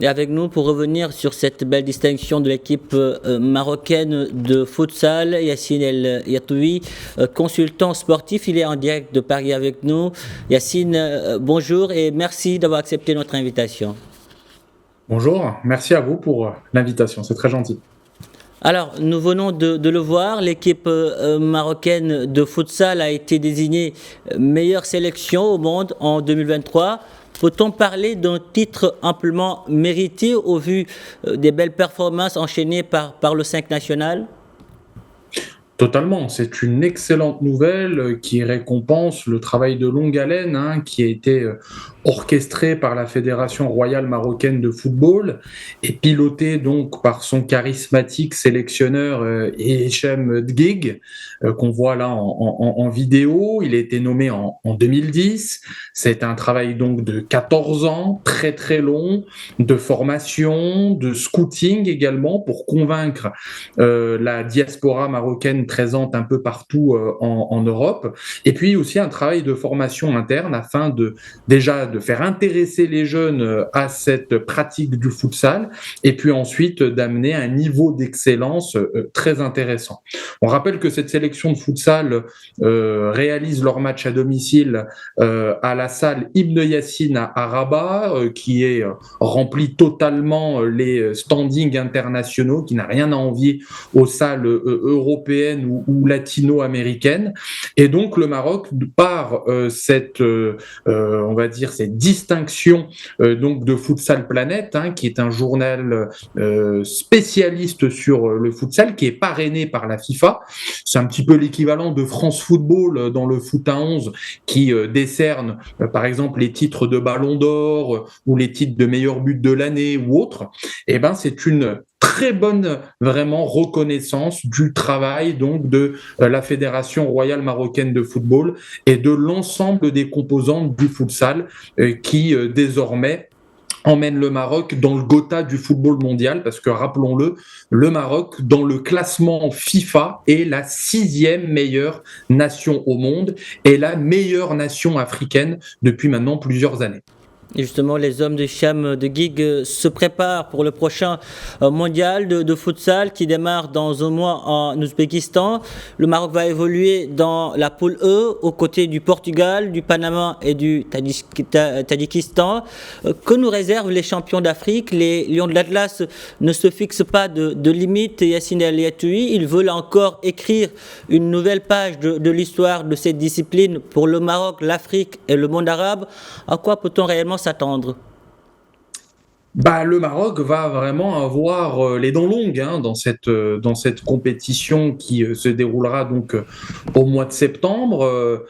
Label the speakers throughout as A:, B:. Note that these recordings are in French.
A: est avec nous pour revenir sur cette belle distinction de l'équipe marocaine de futsal. Yacine El Yatoui, consultant sportif, il est en direct de Paris avec nous. Yacine, bonjour et merci d'avoir accepté notre invitation.
B: Bonjour, merci à vous pour l'invitation, c'est très gentil.
A: Alors, nous venons de le voir, l'équipe marocaine de futsal a été désignée meilleure sélection au monde en 2023. Peut-on parler d'un titre amplement mérité au vu des belles performances enchaînées par le 5 national ?
B: Totalement, c'est une excellente nouvelle qui récompense le travail de longue haleine qui a été orchestré par la Fédération royale marocaine de football et piloté donc par son charismatique sélectionneur Hicham Dgig, qu'on voit là en vidéo. Il a été nommé en 2010. C'est un travail donc de 14 ans, très très long, de formation, de scouting également pour convaincre la diaspora marocaine présente un peu partout en Europe, et puis aussi un travail de formation interne afin déjà de faire intéresser les jeunes à cette pratique du futsal, et puis ensuite d'amener un niveau d'excellence très intéressant. On rappelle que cette sélection de futsal réalise leur match à domicile à la salle Ibn Yassine à Rabat, qui est remplie totalement les standings internationaux, qui n'a rien à envier aux salles européennes ou latino-américaines. Et donc le Maroc, par on va dire cette distinction donc de Futsal Planet, qui est un journal spécialiste sur le futsal, qui est parrainé par la FIFA. C'est un petit peu l'équivalent de France Football dans le foot à 11, qui décerne par exemple les titres de Ballon d'Or ou les titres de meilleur but de l'année ou autre. Et ben c'est une très bonne vraiment reconnaissance du travail donc de la Fédération royale marocaine de football et de l'ensemble des composantes du futsal qui désormais emmène le Maroc dans le Gotha du football mondial, parce que rappelons-le, le Maroc, dans le classement FIFA, est la 6e meilleure nation au monde et la meilleure nation africaine depuis maintenant plusieurs années.
A: Et justement, les hommes de Hicham Dgig se préparent pour le prochain mondial de futsal qui démarre dans un mois en Ouzbékistan. Le Maroc va évoluer dans la poule E aux côtés du Portugal, du Panama et du Tadjikistan. Que nous réservent les champions d'Afrique? Les Lions de l'Atlas ne se fixent pas de limite. Yacine El Yatoui, ils veulent encore écrire une nouvelle page de l'histoire de cette discipline pour le Maroc, l'Afrique et le monde arabe. À quoi peut-on réellement s'attendre?
B: Le Maroc va vraiment avoir les dents longues dans cette compétition qui se déroulera donc au mois de septembre.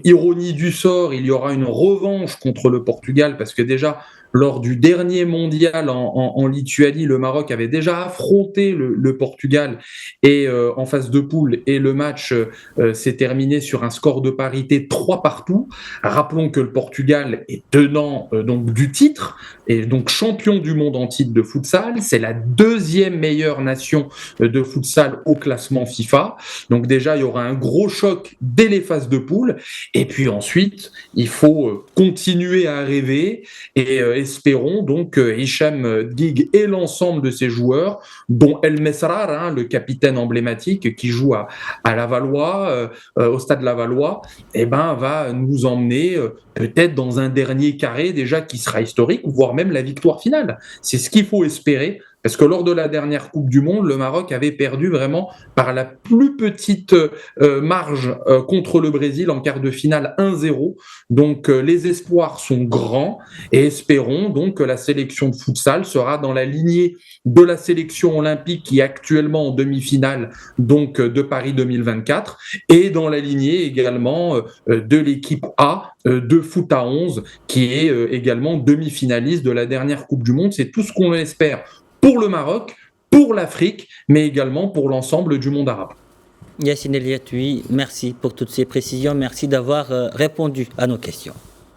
B: Ironie du sort, il y aura une revanche contre le Portugal, parce que déjà lors du dernier mondial en Lituanie, le Maroc avait déjà affronté le Portugal et en phase de poule, et le match s'est terminé sur un score de parité 3-3. Rappelons que le Portugal est tenant donc du titre et donc champion du monde en titre de futsal. C'est la 2e meilleure nation de futsal au classement FIFA. Donc déjà, il y aura un gros choc dès les phases de poule. Et puis ensuite, il faut continuer à rêver et espérons donc Hicham Dgig et l'ensemble de ses joueurs, dont El Mesrar, le capitaine emblématique qui joue à Lavallois, au stade Lavallois, va nous emmener peut-être dans un dernier carré déjà qui sera historique, voire même la victoire finale. C'est ce qu'il faut espérer. Parce que lors de la dernière Coupe du Monde, le Maroc avait perdu vraiment par la plus petite marge contre le Brésil en quart de finale 1-0. Donc les espoirs sont grands et espérons donc que la sélection de futsal sera dans la lignée de la sélection olympique qui est actuellement en demi-finale donc de Paris 2024, et dans la lignée également de l'équipe A de foot à 11 qui est également demi-finaliste de la dernière Coupe du Monde. C'est tout ce qu'on espère pour le Maroc, pour l'Afrique, mais également pour l'ensemble du monde arabe.
A: Yacine El Yatoui, merci pour toutes ces précisions. Merci d'avoir répondu à nos questions.